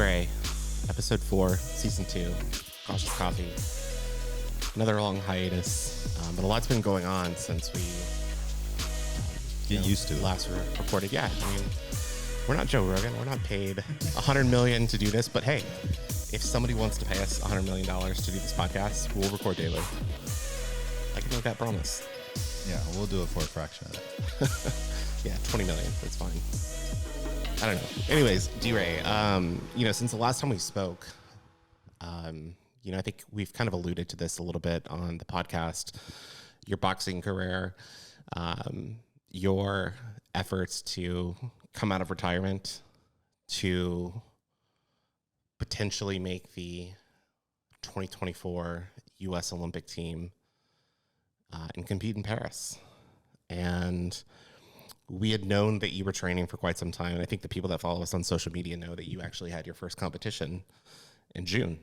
DeRae, episode 4, season 2, Cautious Coffee. Another long hiatus, but a lot's been going on since we get used to it. Last recorded. Yeah, I mean, we're not Joe Rogan. We're not paid $100 million to do this, but hey, if somebody wants to pay us $100 million to do this podcast, we'll record daily. I can make that promise. Yeah, we'll do it for a fraction of that. Yeah, 20 million. That's fine. I don't know. Anyways, DeRae, since the last time we spoke, I think we've kind of alluded to this a little bit on the podcast, your boxing career, your efforts to come out of retirement to potentially make the 2024 U.S. Olympic team and compete in Paris. And we had known that you were training for quite some time. And I think the people that follow us on social media know that you actually had your first competition in June,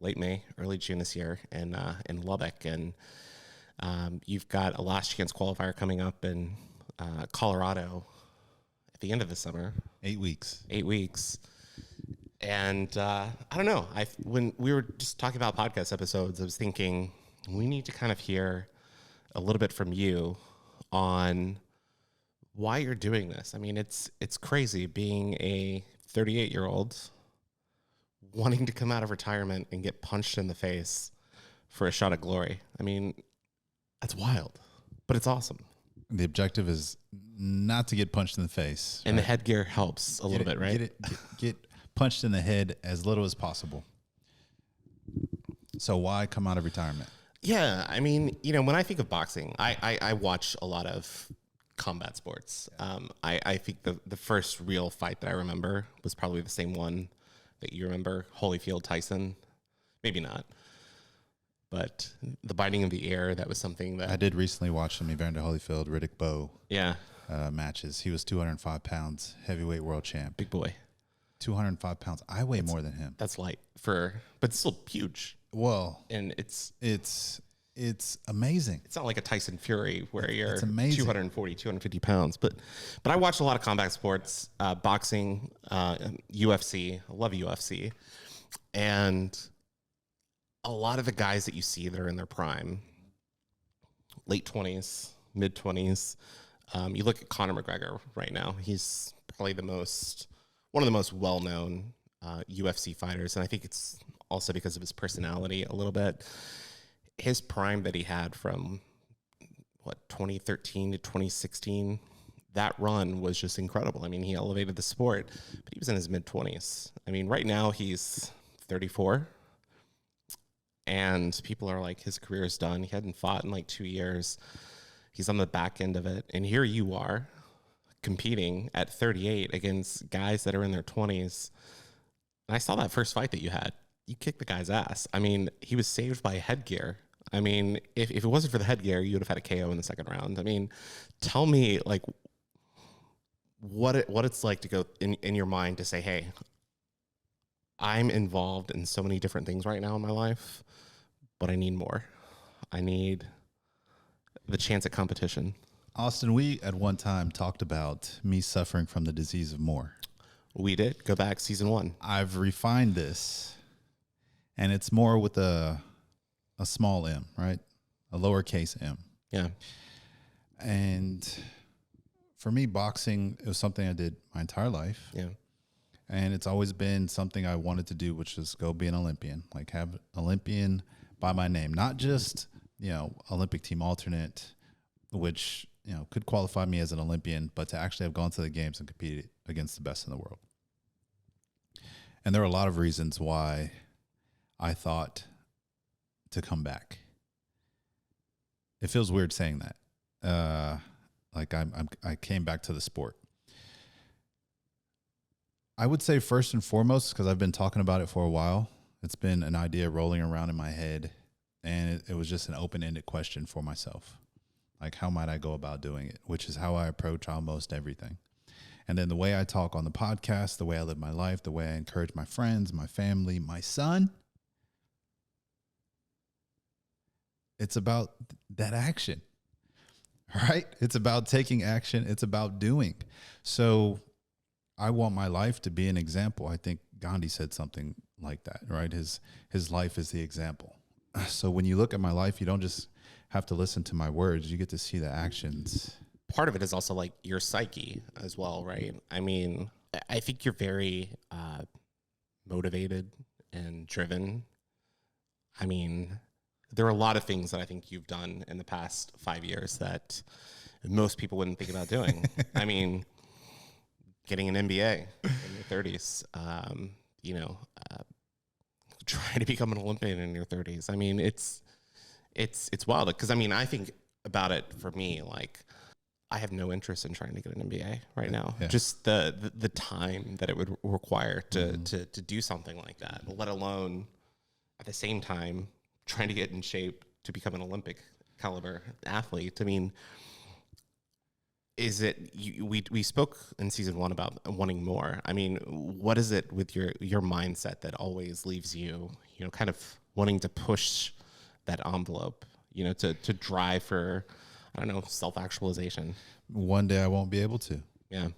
late May, early June this year in Lubbock. And you've got a last chance qualifier coming up in Colorado at the end of the summer. 8 weeks. 8 weeks. And I don't know. When we were just talking about podcast episodes, I was thinking we need to kind of hear a little bit from you on why you're doing this. I mean, it's crazy being a 38-year-old wanting to come out of retirement and get punched in the face for a shot at glory. I mean, that's wild, but it's awesome. The objective is not to get punched in the face. And right? The headgear helps a little bit, right? Get punched in the head as little as possible. So why come out of retirement? Yeah, I mean, when I think of boxing, I watch a lot of combat sports. I think the first real fight that I remember was probably the same one that you remember, Holyfield Tyson. Maybe not, but the biting of the ear, that was something that I did recently watch some Evander Holyfield, Riddick Bowe matches. He was 205 pounds, heavyweight world champ. Big boy. 205 pounds. I weigh more than him. That's light but still huge. Well, and it's amazing. It's not like a Tyson Fury where you're 240, 250 pounds. But I watch a lot of combat sports, boxing, UFC. I love UFC. And a lot of the guys that you see that are in their prime, late 20s, mid 20s, you look at Conor McGregor right now. He's probably one of the most well-known UFC fighters. And I think it's also because of his personality a little bit. His prime that he had from 2013 to 2016, that run was just incredible. I mean, he elevated the sport, but he was in his mid-20s. I mean, right now he's 34, and people are like, his career is done. He hadn't fought in like 2 years. He's on the back end of it, and here you are competing at 38 against guys that are in their 20s. And I saw that first fight that you had. You kicked the guy's ass. I mean, he was saved by headgear. I mean, if it wasn't for the headgear, you would have had a KO in the second round. I mean, tell me, like, what it's like to go in your mind to say, hey, I'm involved in so many different things right now in my life, but I need more. I need the chance at competition. Austin, we at one time talked about me suffering from the disease of more. We did. Go back season 1. I've refined this, and it's more with a small m, right? A lowercase m. Yeah. And for me, boxing, it was something I did my entire life. Yeah. And it's always been something I wanted to do, which is go be an Olympian, like have an Olympian by my name, not just, Olympic team alternate, which, could qualify me as an Olympian, but to actually have gone to the games and competed against the best in the world. And there are a lot of reasons why I thought to come back. It feels weird saying that. I came back to the sport. I would say first and foremost, because I've been talking about it for a while, it's been an idea rolling around in my head, and it was just an open-ended question for myself. Like, how might I go about doing it? Which is how I approach almost everything. And then the way I talk on the podcast, the way I live my life, the way I encourage my friends, my family, my son, it's about that action, right? It's about taking action. It's about doing. So I want my life to be an example. I think Gandhi said something like that, right? His life is the example. So when you look at my life, you don't just have to listen to my words, you get to see the actions. Part of it is also like your psyche as well, right? I mean, I think you're very motivated and driven. I mean, there are a lot of things that I think you've done in the past 5 years that most people wouldn't think about doing. I mean, getting an MBA in your 30s, trying to become an Olympian in your 30s. I mean, it's wild because I mean, I think about it for me, like I have no interest in trying to get an MBA right now. Yeah. Just the time that it would require to do something like that, let alone at the same time trying to get in shape to become an Olympic caliber athlete. I mean, is it we spoke in season 1 about wanting more. I mean, what is it with your mindset that always leaves you, kind of wanting to push that envelope, to drive for, I don't know, self-actualization? One day I won't be able to. Yeah.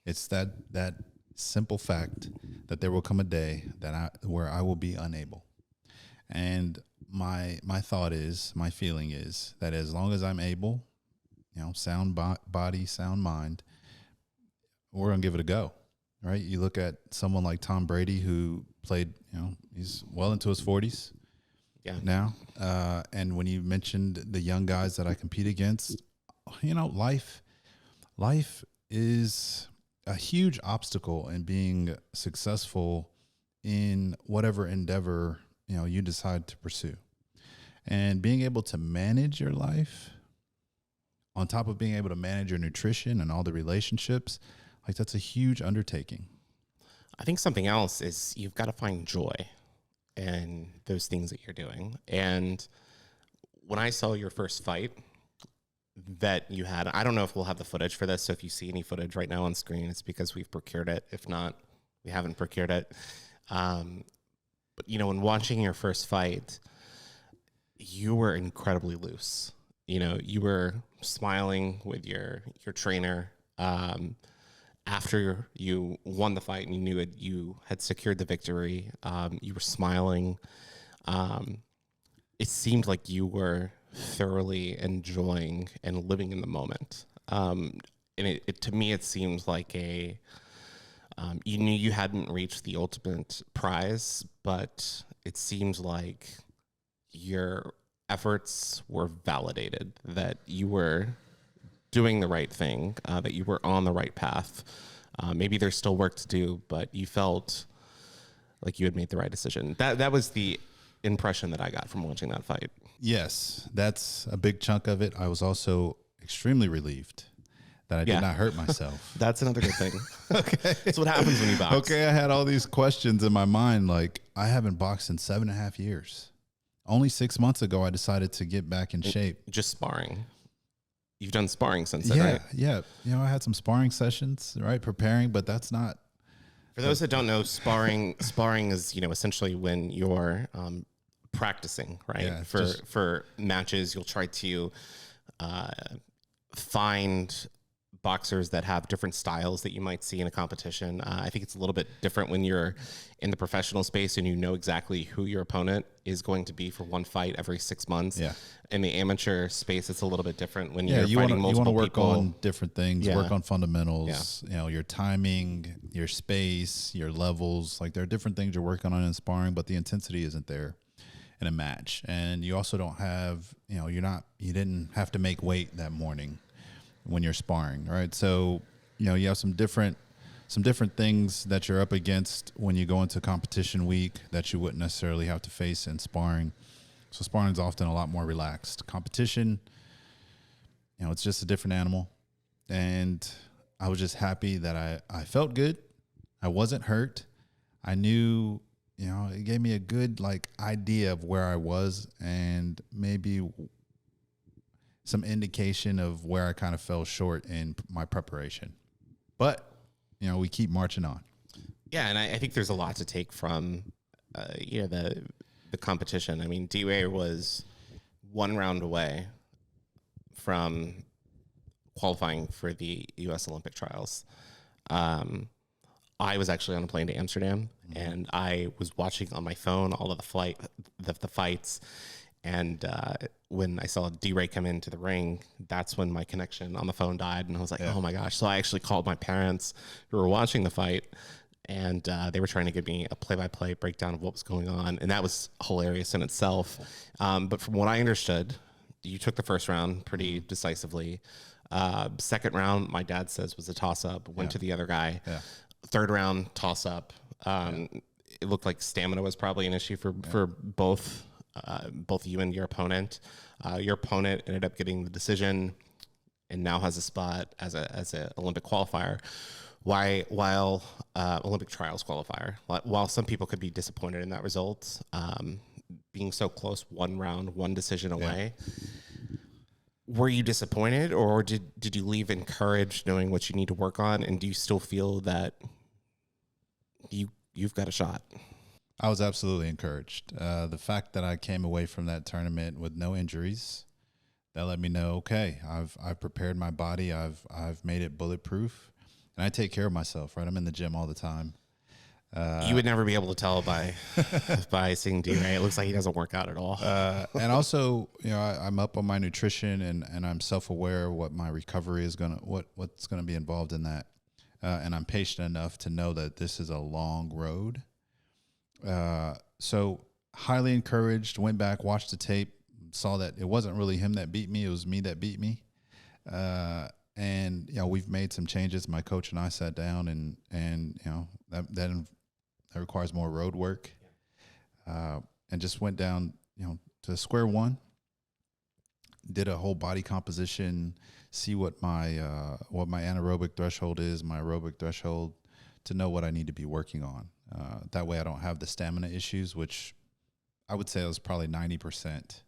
It's that simple fact that there will come a day where I will be unable. And my thought is, my feeling is that as long as I'm able, sound body, sound mind, we're going to give it a go, right? You look at someone like Tom Brady, who played, he's well into his 40s now. And when you mentioned the young guys that I compete against, life is a huge obstacle in being successful in whatever endeavor, you decide to pursue. And being able to manage your life on top of being able to manage your nutrition and all the relationships, like that's a huge undertaking. I think something else is you've got to find joy in those things that you're doing. And when I saw your first fight that you had, I don't know if we'll have the footage for this. So if you see any footage right now on screen, it's because we've procured it. If not, we haven't procured it. But when watching your first fight, you were incredibly loose. You were smiling with your trainer after you won the fight and you knew you had secured the victory. You were smiling. It seemed like you were thoroughly enjoying and living in the moment. And it to me, it seemed like you knew you hadn't reached the ultimate prize, but it seems like your efforts were validated, that you were doing the right thing, that you were on the right path. Maybe there's still work to do, but you felt like you had made the right decision. That was the impression that I got from watching that fight. Yes, that's a big chunk of it. I was also extremely relieved that I did not hurt myself. That's another good thing. Okay. That's what happens when you box. Okay, I had all these questions in my mind, like I haven't boxed in 7.5 years. Only 6 months ago, I decided to get back in shape. Just sparring. You've done sparring since then, right? Yeah. I had some sparring sessions, right, preparing, but that's not. For those that don't know, sparring is, essentially when you're practicing, right? Yeah, for matches, you'll try to find boxers that have different styles that you might see in a competition. I think it's a little bit different when you're in the professional space and you know exactly who your opponent is going to be for one fight every 6 months. Yeah. In the amateur space, it's a little bit different when you're fighting multiple people. You want to work on different things, Yeah. work on fundamentals, your timing, your space, your levels. Like there are different things you're working on in sparring, but the intensity isn't there in a match. And you also don't have, you didn't have to make weight that morning when you're sparring, right? So, you have some different things that you're up against when you go into competition week that you wouldn't necessarily have to face in sparring. So sparring is often a lot more relaxed. Competition, it's just a different animal. And I was just happy that I felt good. I wasn't hurt. I knew, it gave me a good idea of where I was and maybe some indication of where I kind of fell short in my preparation. But, we keep marching on. Yeah, and I think there's a lot to take from, the competition. I mean, DeRae was 1 round away from qualifying for the U.S. Olympic trials. I was actually on a plane to Amsterdam, and I was watching on my phone all of the fights. And when I saw DeRae come into the ring, that's when my connection on the phone died, and I was like, "Oh my gosh!" So I actually called my parents who were watching the fight, and they were trying to give me a play-by-play breakdown of what was going on, and that was hilarious in itself. But from what I understood, you took the first round pretty decisively. Second round, my dad says, was a toss-up. Went to the other guy. Yeah. Third round, toss-up. It looked like stamina was probably an issue for both you and your opponent. Your opponent ended up getting the decision and now has a spot as a Olympic qualifier. While Olympic trials qualifier, while some people could be disappointed in that result, being so close, one round, one decision away, were you disappointed, or did you leave encouraged knowing what you need to work on? And do you still feel that you've got a shot? I was absolutely encouraged. The fact that I came away from that tournament with no injuries, that let me know, okay, I've prepared my body, I've made it bulletproof, and I take care of myself. Right, I'm in the gym all the time. You would never be able to tell by seeing DeRae. It looks like he doesn't work out at all. And also, I'm up on my nutrition, and I'm self-aware of what my recovery is what's gonna be involved in that. And I'm patient enough to know that this is a long road. So highly encouraged. Went back, watched the tape, saw that it wasn't really him that beat me; it was me that beat me. And we've made some changes. My coach and I sat down, and that requires more road work, and just went down, to square one. Did a whole body composition, see what my anaerobic threshold is, my aerobic threshold, to know what I need to be working on. That way, I don't have the stamina issues, which I would say was probably 90%.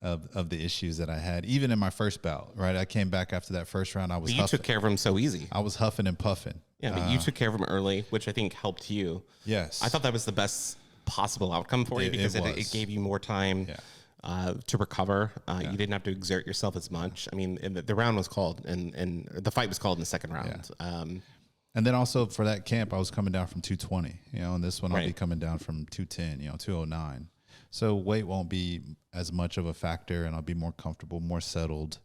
Of the issues that I had, even in my first bout, right? I came back after that first round. But you took care of him so easy. I was huffing and puffing. Yeah, but you took care of him early, which I think helped you. Yes. I thought that was the best possible outcome for you because it gave you more time to recover. You didn't have to exert yourself as much. I mean, the round was called, and the fight was called in the second round. Yeah. And then also for that camp, I was coming down from 220, and this one I'll be coming down from 210, 209. So weight won't be as much of a factor, and I'll be more comfortable, more settled.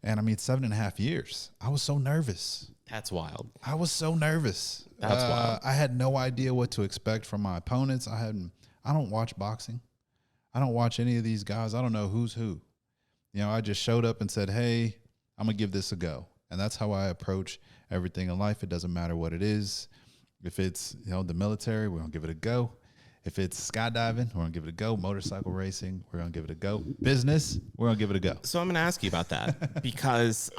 And I mean, 7.5 years. I was so nervous. That's wild. I was so nervous. That's wild. I had no idea what to expect from my opponents. I don't watch boxing. I don't watch any of these guys. I don't know who's who. I just showed up and said, hey, I'm going to give this a go. And that's how I approach everything in life. It doesn't matter what it is. If it's, the military, we're going to give it a go. If it's skydiving, we're going to give it a go. Motorcycle racing, we're going to give it a go. Business, we're going to give it a go. So I'm going to ask you about that because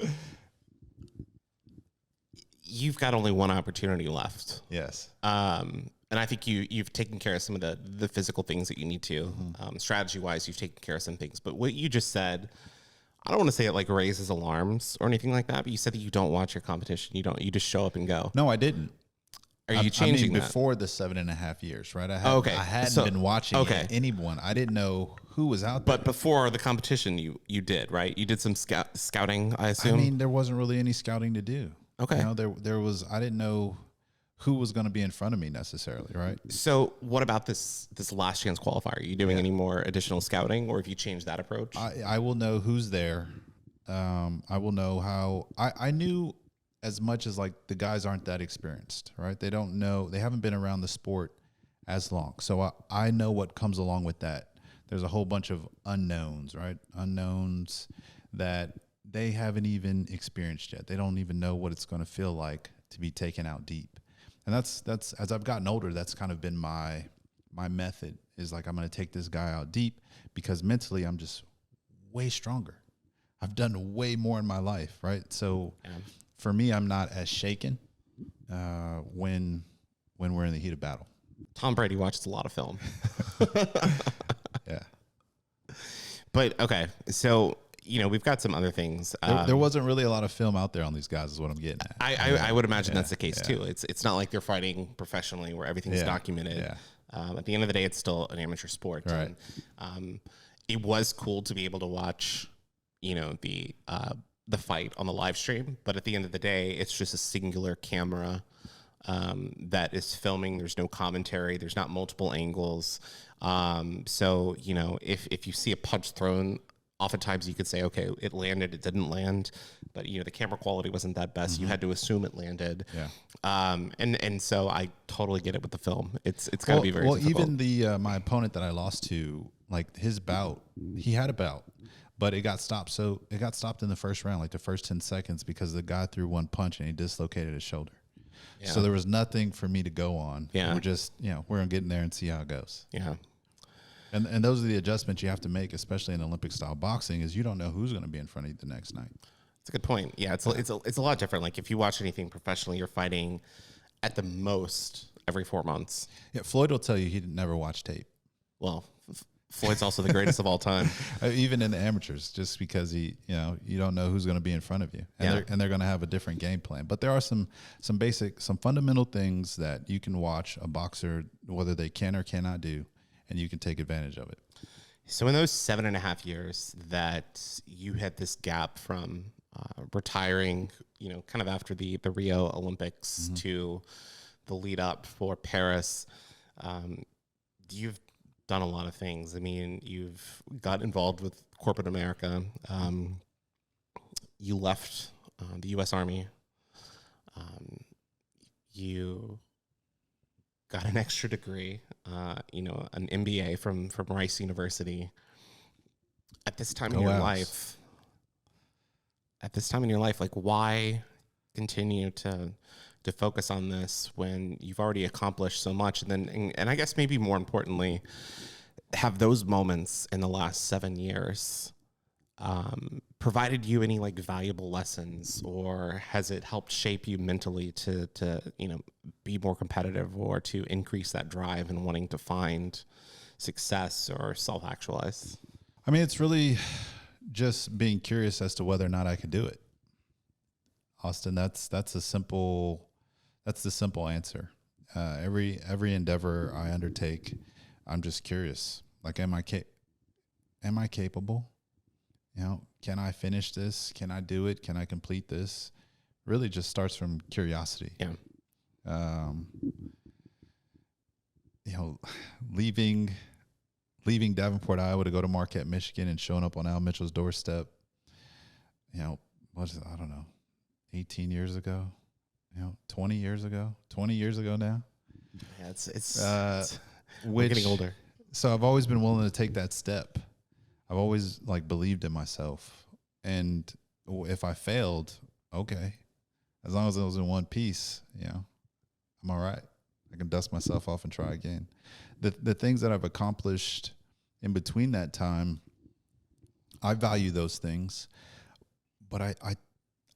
you've got only one opportunity left. Yes. And I think you've taken care of some of the physical things that you need to. Strategy-wise, you've taken care of some things. But what you just said, I don't want to say it like raises alarms or anything like that, but you said that you don't watch your competition. You just show up and go. No, I didn't. Are you changing that? Before the 7.5 years, right? I hadn't been watching anyone. I didn't know who was out there. But before the competition, you did, right? You did some scouting, I assume? I mean, there wasn't really any scouting to do. Okay. There was, I didn't know who was going to be in front of me necessarily, right? So what about this last chance qualifier? Are you doing any more additional scouting, or have you changed that approach? I will know who's there. I will know how. I knew as much as like the guys aren't that experienced, right? They don't know, they haven't been around the sport as long. So I know what comes along with that. There's a whole bunch of unknowns, right? Unknowns that they haven't even experienced yet. They don't even know what it's going to feel like to be taken out deep. And that's as I've gotten older, that's kind of been my method, is like, I'm going to take this guy out deep because mentally I'm just way stronger. I've done way more in my life, right? So for me, I'm not as shaken when we're in the heat of battle. Tom Brady watches a lot of film. Yeah. But okay, so we've got some other things. There wasn't really a lot of film out there on these guys, is what I'm getting at. I would imagine that's the case too. It's not like they're fighting professionally where everything's documented. Yeah. At the end of the day, it's still an amateur sport. Right. And, it was cool to be able to watch, the the fight on the live stream, but at the end of the day, it's just a singular camera that is filming. There's no commentary. There's not multiple angles. So, you know, if you see a punch thrown, oftentimes you could say, okay, it landed, it didn't land, but you know, the camera quality wasn't that best. You had to assume it landed. Yeah. And so I totally get it with the film. It's got to be very difficult. Even the my opponent that I lost to, like his bout, he had a bout, but it got stopped. So it got stopped in the first round, like the first 10 seconds, because the guy threw one punch and he dislocated his shoulder. Yeah. So there was nothing for me to go on. Yeah. We're just, you know, we're going to get in there and see how it goes. Yeah. And those are the adjustments you have to make, especially in Olympic style boxing, is you don't know who's going to be in front of you the next night. That's a good point. Yeah, it's a lot different. Like if you watch anything professionally, you're fighting at the most every 4 months. Yeah, Floyd will tell you he never watched tape. Well, Floyd's also the greatest of all time. Even in the amateurs, just because you don't know who's going to be in front of you, and they're going to have a different game plan. But there are some fundamental things that you can watch a boxer, whether they can or cannot do, and you can take advantage of it. So in those 7.5 years that you had this gap from retiring, you know, kind of after the Rio Olympics to the lead up for Paris, you've done a lot of things. I mean, you've got involved with corporate America. You left the U.S. Army. You got an extra degree, an MBA from Rice University. At this time in your life, like, why continue to focus on this when you've already accomplished so much? And I guess maybe more importantly, have those moments in the last 7 years provided you any like valuable lessons, or has it helped shape you mentally to be more competitive, or to increase that drive and wanting to find success or self-actualize? I mean, it's really just being curious as to whether or not I could do it. Austin, that's the simple answer. Every endeavor I undertake, I'm just curious. Like, am I capable? You know, can I finish this? Can I do it? Can I complete this? Really just starts from curiosity. Yeah. Leaving Davenport, Iowa to go to Marquette, Michigan, and showing up on Al Mitchell's doorstep, I don't know, 18 years ago, 20 years ago now. Yeah, it's we're getting older. So I've always been willing to take that step. I've always believed in myself, and if I failed, okay, as long as it was in one piece, I'm all right. I can dust myself off and try again. The things that I've accomplished in between that time, I value those things, but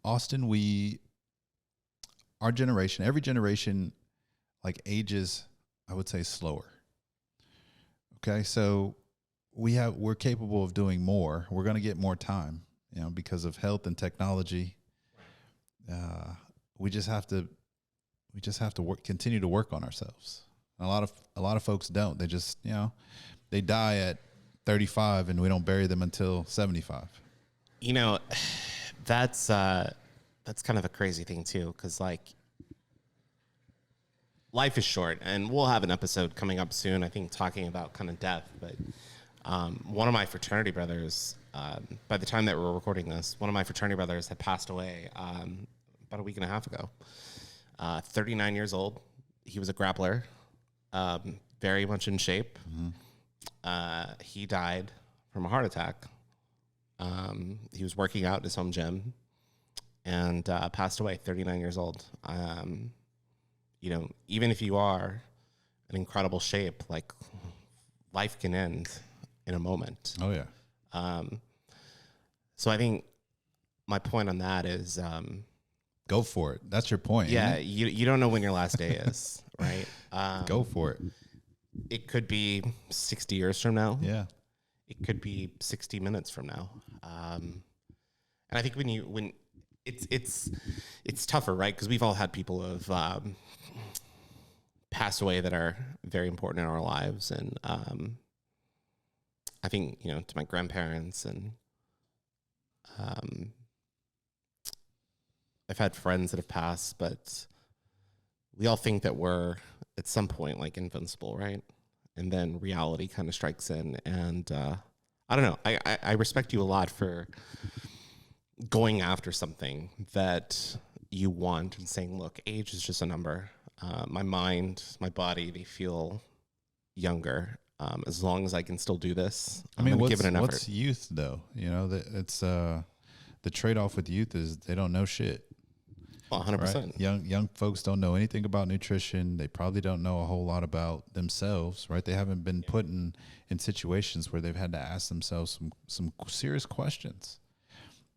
Austin, our generation, every generation, ages, I would say, slower. Okay, so we're capable of doing more. We're going to get more time, because of health and technology. We just have to continue to work on ourselves. And a lot of folks don't. They just, they die at 35 and we don't bury them until 75. That's kind of a crazy thing too, because life is short, and we'll have an episode coming up soon, I think, talking about kind of death. But one of my fraternity brothers, by the time that we're recording this, one of my fraternity brothers had passed away about a week and a half ago. 39 years old. He was a grappler, very much in shape. Mm-hmm. He died from a heart attack. He was working out in his home gym and passed away, 39 years old. Even if you are in incredible shape, life can end in a moment. Oh, yeah. So I think my point on that is... go for it. That's your point. Yeah, you don't know when your last day is, right? Go for it. It could be 60 years from now. Yeah. It could be 60 minutes from now. And I think when it's tougher, right? Because we've all had people who have passed away that are very important in our lives, and I think to my grandparents and I've had friends that have passed, but we all think that we're at some point like invincible, right? And then reality kind of strikes in. And I don't know. I respect you a lot for going after something that you want and saying, look, age is just a number. My mind, my body, they feel younger. As long as I can still do this, I mean, give it an effort. What's youth though? You know, it's the trade-off with youth is they don't know shit. 100%. Right? Young folks don't know anything about nutrition. They probably don't know a whole lot about themselves, right? They haven't been put in situations where they've had to ask themselves some serious questions,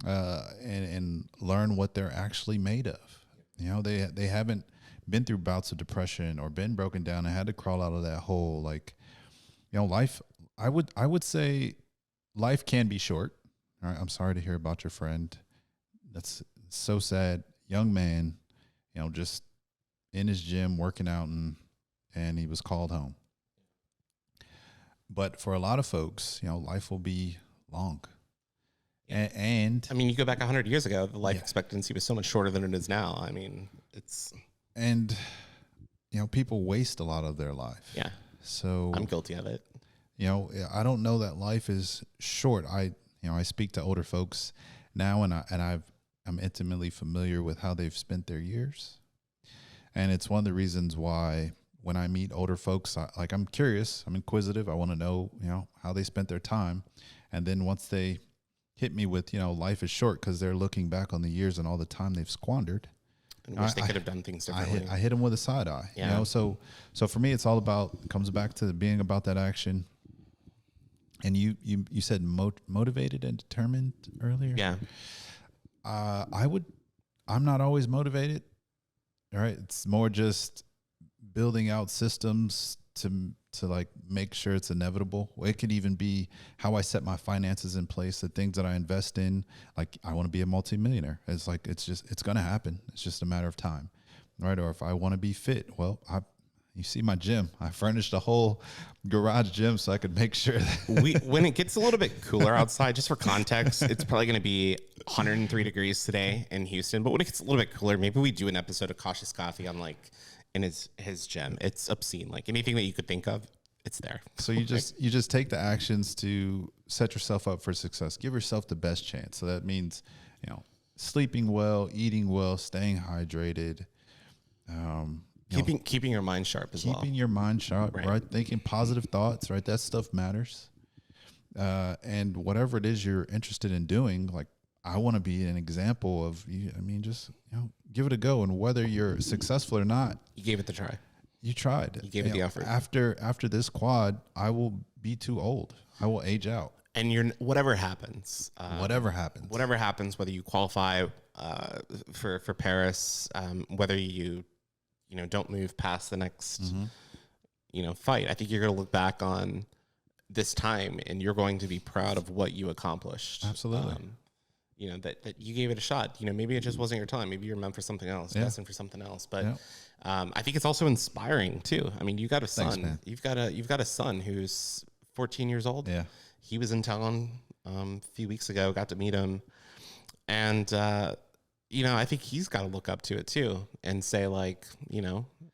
and learn what they're actually made of. You know, they haven't been through bouts of depression or been broken down and had to crawl out of that hole. Like, you know, life. I would say life can be short. All right, I'm sorry to hear about your friend. That's so sad. Young man, you know, just in his gym working out, and he was called home. But for a lot of folks, you know, life will be long. And I mean, you go back 100 years ago, the life expectancy was so much shorter than it is now. I mean, and you know, people waste a lot of their life. Yeah. So I'm guilty of it. You know, I don't know that life is short. I speak to older folks now, and I'm intimately familiar with how they've spent their years. And it's one of the reasons why when I meet older folks, I'm curious, I'm inquisitive. I want to know, you know, how they spent their time. And then once they hit me with, you know, life is short because they're looking back on the years and all the time they've squandered. And wish they could have done things differently. I hit them with a side eye. Yeah. You know, so for me, it's all comes back to being about that action. And you said motivated and determined earlier. Yeah. I'm not always motivated. All right. It's more just building out systems to like make sure it's inevitable. It could even be how I set my finances in place, the things that I invest in. Like, I want to be a multimillionaire. It's like, it's going to happen. It's just a matter of time. Right. Or if I want to be fit, well, you see my gym. I furnished a whole garage gym so I could make sure that when it gets a little bit cooler outside, just for context, it's probably going to be 103 degrees today in Houston. But when it gets a little bit cooler, maybe we do an episode of Cautious Coffee on in his gym. It's obscene. Like, anything that you could think of, it's there. So you just take the actions to set yourself up for success. Give yourself the best chance. So that means, you know, sleeping well, eating well, staying hydrated, keeping your mind sharp as well. Keeping your mind sharp, right? Thinking positive thoughts, right? That stuff matters. And whatever it is you're interested in doing, like, I want to be an example of, just, you know, give it a go. And whether you're successful or not, you gave it the try. You tried. You gave it the effort. After this quad, I will be too old. I will age out. And whatever happens, whatever happens, whether you qualify for Paris, whether you don't move past the next fight, I think you're going to look back on this time and you're going to be proud of what you accomplished. Absolutely. That you gave it a shot. Maybe it just wasn't your time. Maybe you're meant for something else, destined for something else. But I think it's also inspiring too. I mean, you got a son. Thanks, man. You've got a son who's 14 years old. Yeah. He was in town a few weeks ago. Got to meet him, and I think he's got to look up to it too and say, like,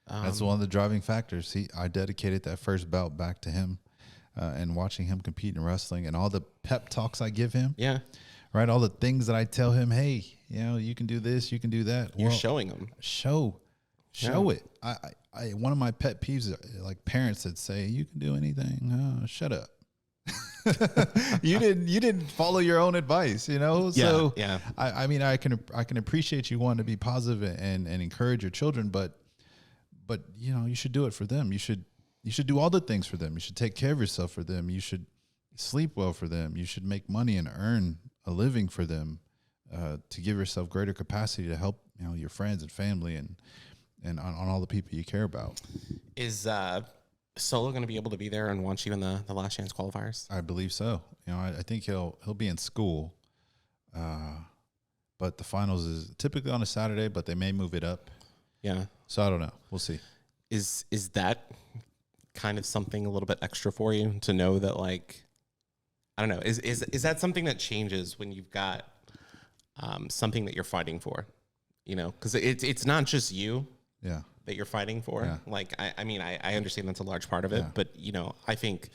that's one of the driving factors. I dedicated that first bout back to him, and watching him compete in wrestling and all the pep talks I give him. Yeah. Right. All the things that I tell him, hey, you can do this, you can do that. You're showing him. Show it. I one of my pet peeves are like parents that say, you can do anything. Shut up. you didn't follow your own advice, Yeah, so yeah. I mean, I can appreciate you wanting to be positive and encourage your children, but you should do it for them. You should do all the things for them. You should take care of yourself for them. You should sleep well for them. You should make money and earn a living for them, to give yourself greater capacity to help your friends and family and on all the people you care about. Is Solo going to be able to be there and watch even the last chance qualifiers? I believe so. I think he'll be in school, but the finals is typically on a Saturday, but they may move it up. Yeah. So I don't know. We'll see. Is that kind of something a little bit extra for you to know that, like, I don't know, is that something that changes when you've got something that you're fighting for? you know, because it's not just you Yeah. that you're fighting for. Yeah. Like, I mean, I understand that's a large part of it, Yeah. but, you know, I think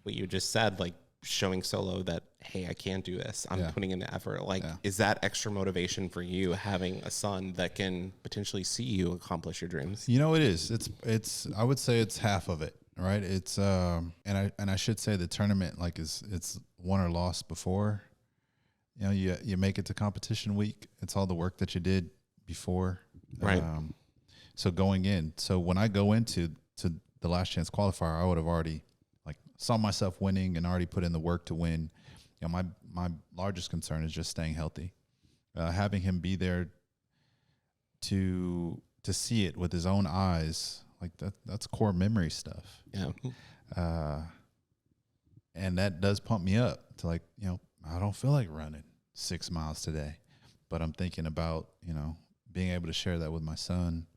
what you just said, like showing Solo that, hey, I can do this. I'm putting in the effort. Like, is that extra motivation for you having a son that can potentially see you accomplish your dreams? You know, it is. It's. I would say it's half of it, right? It's and I should say the tournament, like, it's won or lost before. You know, you make it to competition week. It's all the work that you did before, right? So going in, so when I go into the last chance qualifier, I would have already like saw myself winning and already put in the work to win. You know, my largest concern is just staying healthy, having him be there to see it with his own eyes, like that's core memory stuff. Yeah. And that does pump me up to, like, you know, I don't feel like running 6 miles today, but I'm thinking about, you know, being able to share that with my son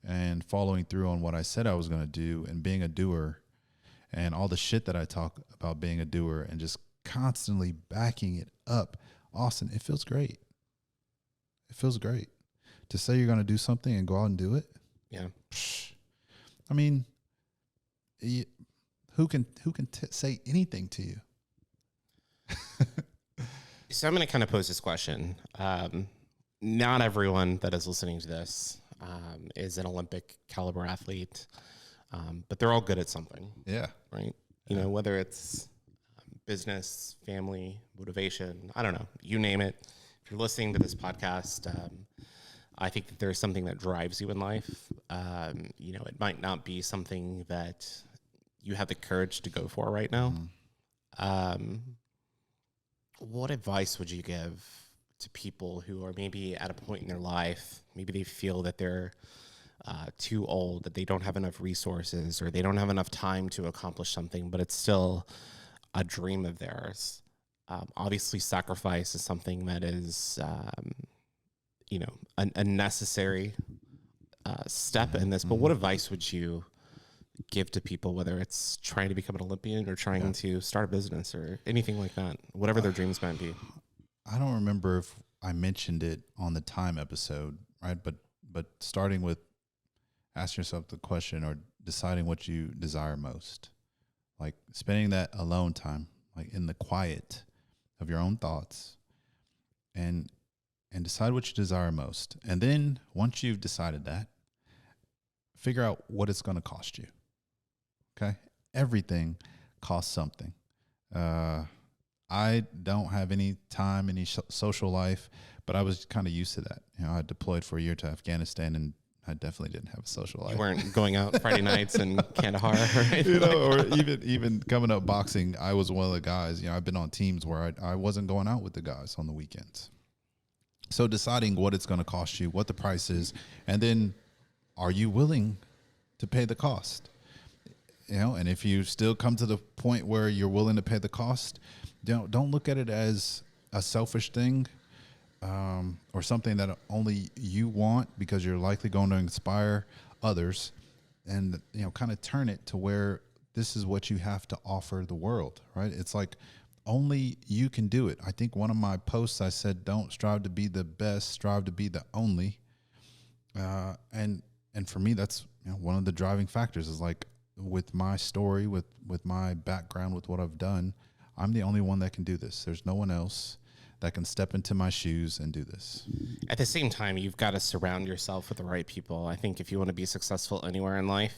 and following through on what I said I was going to do and being a doer, and all the shit that I talk about being a doer and just constantly backing it up. Austin, it feels great. It feels great to say you're going to do something and go out and do it. Yeah. I mean, who can say anything to you? So I'm going to kind of pose this question. Not everyone that is listening to this is an Olympic caliber athlete, but they're all good at something. Yeah. Right. You know, whether it's business, family, motivation, I don't know, you name it. If you're listening to this podcast, I think that there's something that drives you in life. You know, it might not be something that you have the courage to go for right now. What advice would you give to people who are maybe at a point in their life, maybe they feel that they're too old, that they don't have enough resources, or they don't have enough time to accomplish something, but it's still a dream of theirs? Obviously, sacrifice is something that is, you know, a necessary step in this. But what advice would you give to people, whether it's trying to become an Olympian or trying to start a business or anything like that, whatever their dreams might be? I don't remember if I mentioned it on the time episode, right? But starting with asking yourself the question or deciding what you desire most, like spending that alone time, like in the quiet of your own thoughts, and decide what you desire most. And then once you've decided that, figure out what it's going to cost you. Okay. Everything costs something. I don't have any time, any social life, but I was kind of used to that. You know, I deployed for a year to Afghanistan, and I definitely didn't have a social life. You weren't going out Friday nights in Kandahar, right? You know, or even coming up boxing, I was one of the guys. You know, I've been on teams where I wasn't going out with the guys on the weekends. So deciding what it's going to cost you, what the price is, and then are you willing to pay the cost? You know, and if you still come to the point where you're willing to pay the cost, don't look at it as a selfish thing, or something that only you want, because you're likely going to inspire others, and, you know, kind of turn it to where this is what you have to offer the world, right? It's like only you can do it. I think one of my posts, I said, don't strive to be the best, strive to be the only. And for me, that's, you know, one of the driving factors is, like, with my story, with my background, with what I've done, I'm the only one that can do this. There's no one else that can step into my shoes and do this. At the same time, you've got to surround yourself with the right people. I think if you want to be successful anywhere in life,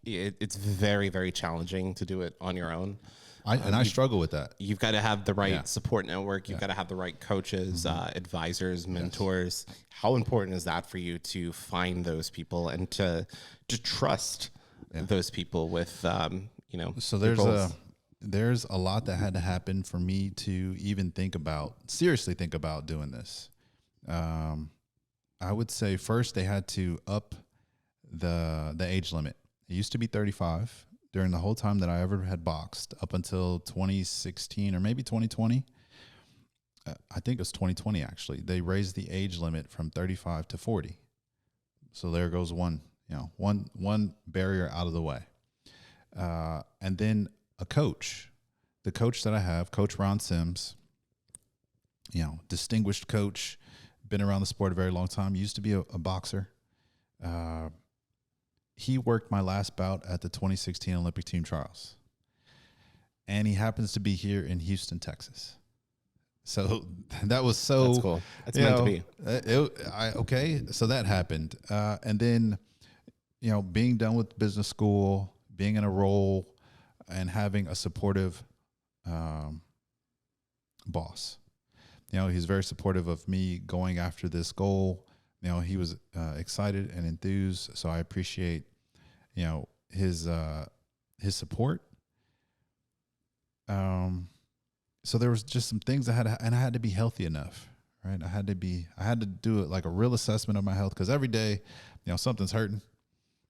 it's very, very challenging to do it on your own. I struggle with that. You've got to have the right support network. You've got to have the right coaches, advisors, mentors. Yes. How important is that for you to find those people and to trust those people with, you know? So there's a lot that had to happen for me to even seriously think about doing this. I would say first they had to up the age limit. It used to be 35 during the whole time that I ever had boxed, up until 2016 or maybe 2020. I think it was 2020, actually. They raised the age limit from 35 to 40. So there goes one barrier out of the way. And then the coach that I have, Coach Ron Sims, you know, distinguished coach, been around the sport a very long time. Used to be a boxer. He worked my last bout at the 2016 Olympic team trials. And he happens to be here in Houston, Texas. So that was so... That's cool. It's meant to be. Okay, so that happened. And then, being done with business school, being in a role, and having a supportive boss. He's very supportive of me going after this goal. He was excited and enthused, so I appreciate, his support. So there was just some things I had to be healthy enough, right? I had to do it like a real assessment of my health, because every day, something's hurting.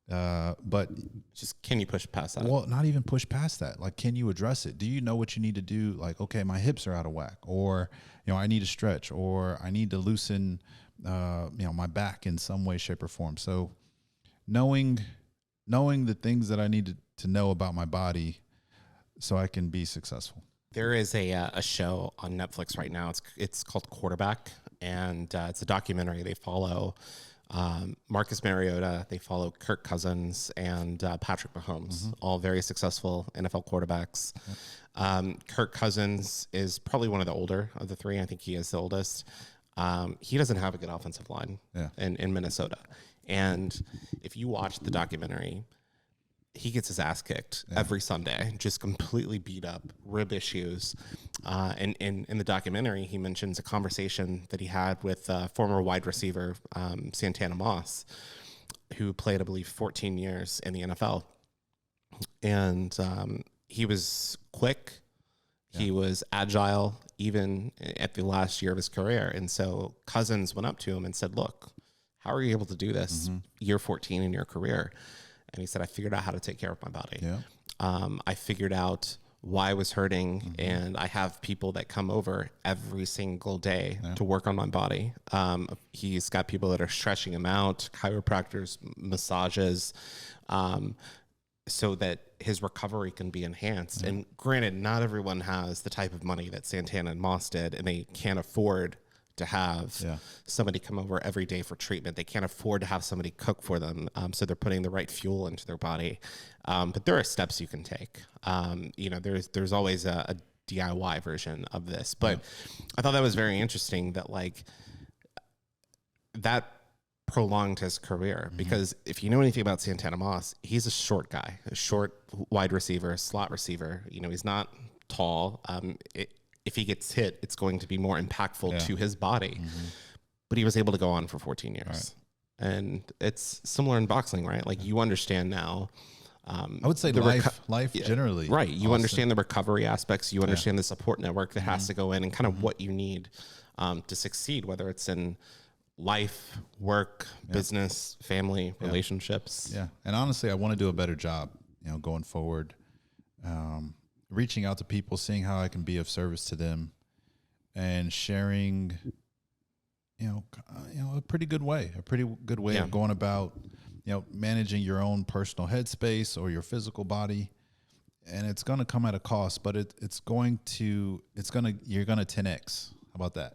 But just, can you push past that? Well, not even push past that. Like, can you address it? Do you know what you need to do? Like, okay, my hips are out of whack, or, I need to stretch, or I need to loosen, my back in some way, shape, or form. So knowing the things that I need to know about my body so I can be successful. There is a show on Netflix right now. It's called Quarterback, and it's a documentary. They follow Marcus Mariota, they follow Kirk Cousins, and Patrick Mahomes, all very successful NFL quarterbacks. Kirk Cousins is probably one of the older of the three. I think he is the oldest. He doesn't have a good offensive line in Minnesota. And if you watch the documentary, he gets his ass kicked every Sunday, just completely beat up, rib issues. And in the documentary, he mentions a conversation that he had with former wide receiver Santana Moss, who played, I believe, 14 years in the NFL. And he was quick. Yeah. He was agile, even at the last year of his career. And so Cousins went up to him and said, look, how are you able to do this year 14 in your career? And he said, I figured out how to take care of my body. Yeah. I figured out why I was hurting, and I have people that come over every single day to work on my body. He's got people that are stretching him out, chiropractors, massages, so that his recovery can be enhanced. And granted, not everyone has the type of money that Santana and Moss did, and they can't afford to have somebody come over every day for treatment. They can't afford to have somebody cook for them. So they're putting the right fuel into their body. But there are steps you can take. There's always a DIY version of this, but I thought that was very interesting that that prolonged his career, because if you know anything about Santana Moss, he's a short guy, a short wide receiver, slot receiver. He's not tall. If he gets hit, it's going to be more impactful to his body. But he was able to go on for 14 years. Right. And it's similar in boxing, right? Like, you understand now. I would say life generally. Right. You understand the recovery aspects. You understand the support network that has to go in, and kind of what you need to succeed, whether it's in life, work, business, family, relationships. Yeah. And honestly, I want to do a better job, going forward. Reaching out to people, seeing how I can be of service to them, and sharing, a pretty good way of going about, managing your own personal headspace or your physical body. And it's going to come at a cost, but you're going to 10X. How about that?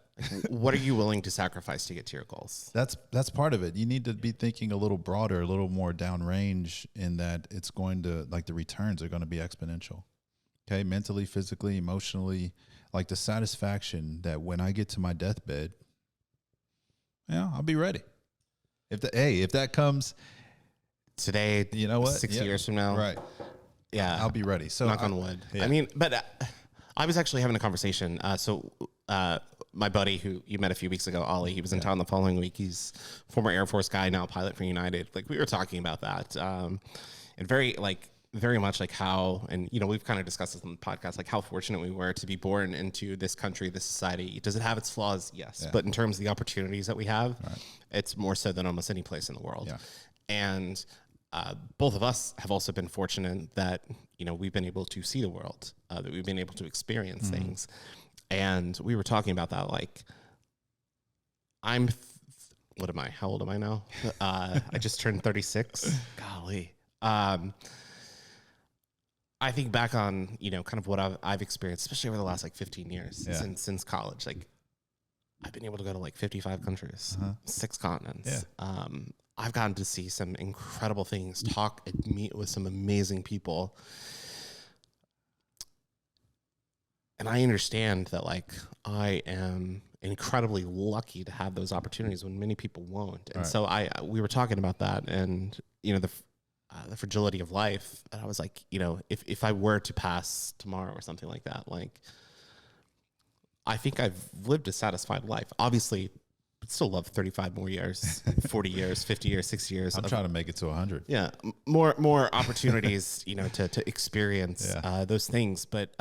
What are you willing to sacrifice to get to your goals? That's part of it. You need to be thinking a little broader, a little more downrange, in that it's going to, the returns are going to be exponential. Okay, mentally, physically, emotionally, the satisfaction that when I get to my deathbed, I'll be ready. If that comes today, you know what, 6 years from now, right? Yeah, I'll be ready. So knock on wood. Yeah. I mean, but I was actually having a conversation. My buddy who you met a few weeks ago, Ollie, he was in town the following week. He's former Air Force guy, now pilot for United. We were talking about that, and very much how, and we've kind of discussed this on the podcast, how fortunate we were to be born into this country, this society. Does it have its flaws? Yes. But in terms of the opportunities that we have, it's more so than almost any place in the world. Yeah. And both of us have also been fortunate that, we've been able to see the world, that we've been able to experience things. And we were talking about that, what am I? How old am I now? I just turned 36. Golly. I think back on, kind of what I've experienced, especially over the last 15 years since college. I've been able to go to like 55 countries, 6 continents. Yeah. I've gotten to see some incredible things, talk and meet with some amazing people. And I understand that, like, I am incredibly lucky to have those opportunities when many people won't. And so we were talking about that, and, you know, the fragility of life. And I was like, you know, if I were to pass tomorrow or something like that, like, I think I've lived a satisfied life. Obviously, I'd still love 35 more years, 40 years, 50 years, 60 years. I'm trying to make it to 100. Yeah. More opportunities, you know, to experience those things. But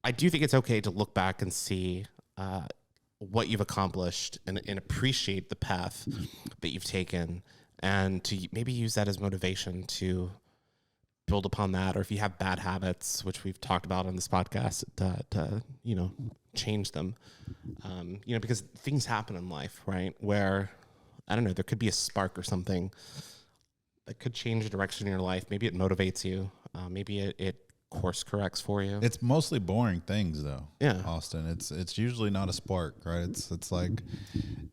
I do think it's okay to look back and see what you've accomplished and appreciate the path that you've taken, and to maybe use that as motivation to build upon that. Or if you have bad habits, which we've talked about on this podcast, to you know, change them. You know, because things happen in life, right? Where, I don't know, there could be a spark or something that could change the direction in your life. Maybe it motivates you. Maybe it course corrects for you. It's mostly boring things, though. Yeah, Austin. It's usually not a spark, right? It's like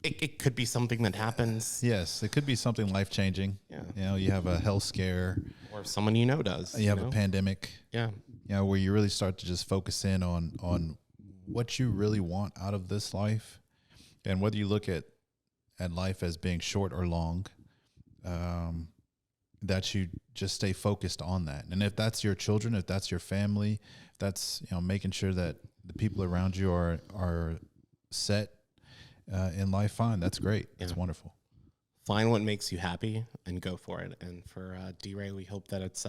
it could be something that happens. Yes, it could be something life changing. Yeah, you know, you have a health scare, or someone you know does. You have a pandemic. Yeah, you know, where you really start to just focus in on what you really want out of this life, and whether you look at life as being short or long. That you just stay focused on that. And if that's your children, if that's your family, if that's, you know, making sure that the people around you are set in life, fine. That's great. It's wonderful. Find what makes you happy and go for it. And for DeRae, we hope that it's,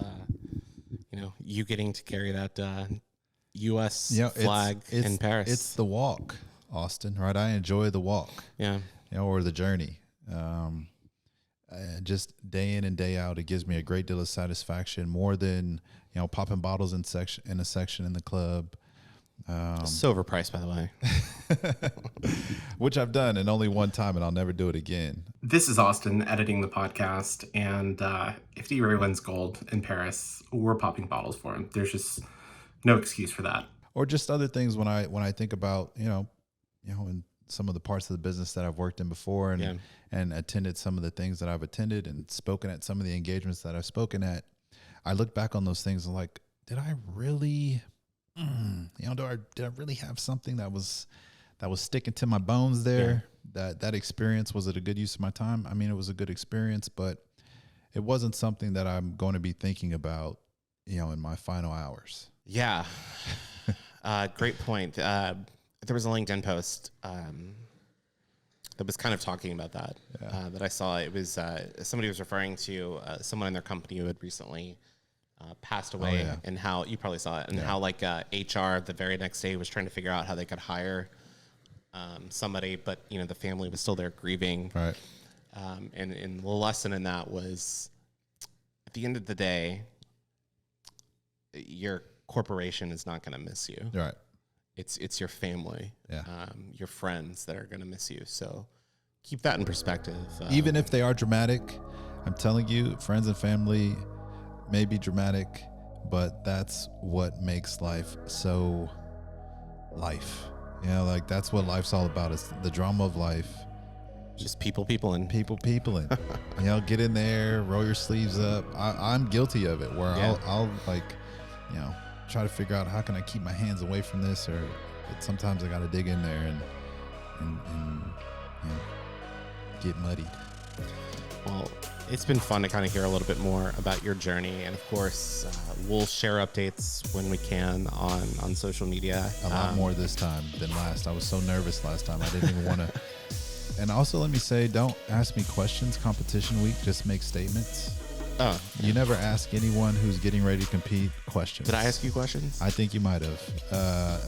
you know, you getting to carry that U.S. flag in Paris. It's the walk, Austin, right? I enjoy the walk. Yeah. You know, or the journey. Just day in and day out, it gives me a great deal of satisfaction, more than, you know, popping bottles in a section in the club. So overpriced, by the way. Which I've done, and only one time, and I'll never do it again. This is Austin editing the podcast, and if DeRae wins gold in Paris, we're popping bottles for him. There's just no excuse for that. Or just other things when I think about, you know, in some of the parts of the business that I've worked in before, and attended some of the things that I've attended, and spoken at some of the engagements that I've spoken at. I look back on those things and like, did I really, you know, did I really have something that was sticking to my bones there? Yeah. That experience, was it a good use of my time? I mean, it was a good experience, but it wasn't something that I'm going to be thinking about, you know, in my final hours. Yeah. Great point. There was a LinkedIn post that was kind of talking about that, that I saw. It was somebody was referring to someone in their company who had recently passed away, and how, you probably saw it, and how like HR the very next day was trying to figure out how they could hire somebody, but, you know, the family was still there grieving. Right. And the lesson in that was, at the end of the day, your corporation is not going to miss you. Right. It's your family, your friends that are going to miss you. So keep that in perspective. Even if they are dramatic, I'm telling you, friends and family may be dramatic, but that's what makes life so life. You know, like, that's what life's all about. It's the drama of life. Just peopling. You know, get in there, roll your sleeves up. I'm guilty of it, where I'll like, you know, try to figure out how can I keep my hands away from this, or sometimes I got to dig in there and you know, get muddied. Well, it's been fun to kind of hear a little bit more about your journey, and of course, we'll share updates when we can on social media. A lot more this time than last. I was so nervous last time. I didn't even want to. And also, let me say, don't ask me questions competition week. Just make statements. Oh, you never ask anyone who's getting ready to compete questions. Did I ask you questions? I think you might have.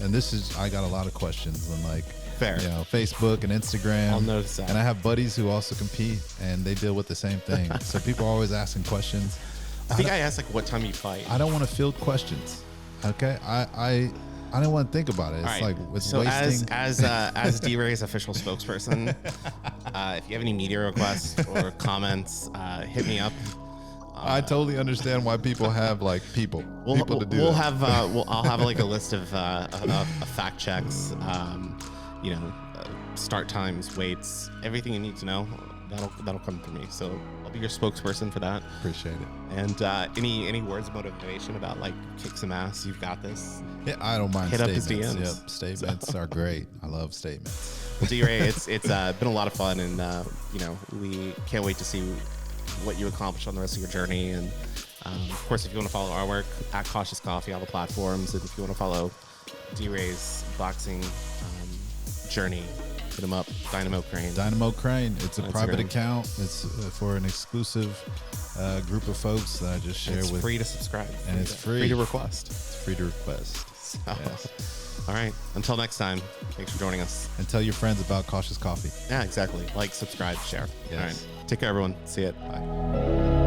And I got a lot of questions on, like, fair, you know, Facebook and Instagram. I'll notice that. And I have buddies who also compete, and they deal with the same thing. So people are always asking questions. I think I asked, like, what time you fight. I don't want to field questions. Okay, I don't want to think about it. It's like, it's so wasting. as DeRae's official spokesperson, if you have any media requests or comments, hit me up. I totally understand why people have, like, people to do. I'll have like a list of fact checks. start times, weights, everything you need to know. That'll come from me. So I'll be your spokesperson for that. Appreciate it. And any words of motivation about like kick some ass? You've got this. Yeah, I don't mind. Hit up his statements. DMs. Yep, statements are great. I love statements. Well, DeRae, it's been a lot of fun, and we can't wait to see what you accomplish on the rest of your journey. And of course, if you want to follow our work at Cautious Coffee, all the platforms, and if you want to follow DeRae's boxing journey, hit him up. Dynamo Crane. It's a private Instagram. account. It's for an exclusive group of folks that I just share It's with. free to subscribe, and it's free. Free to request. It's free to request. So, Yes. all right. Until next time. Thanks for joining us. And tell your friends about Cautious Coffee. Yeah, exactly. Like, subscribe, share. Yes. All right. Take care, everyone. See you. Bye.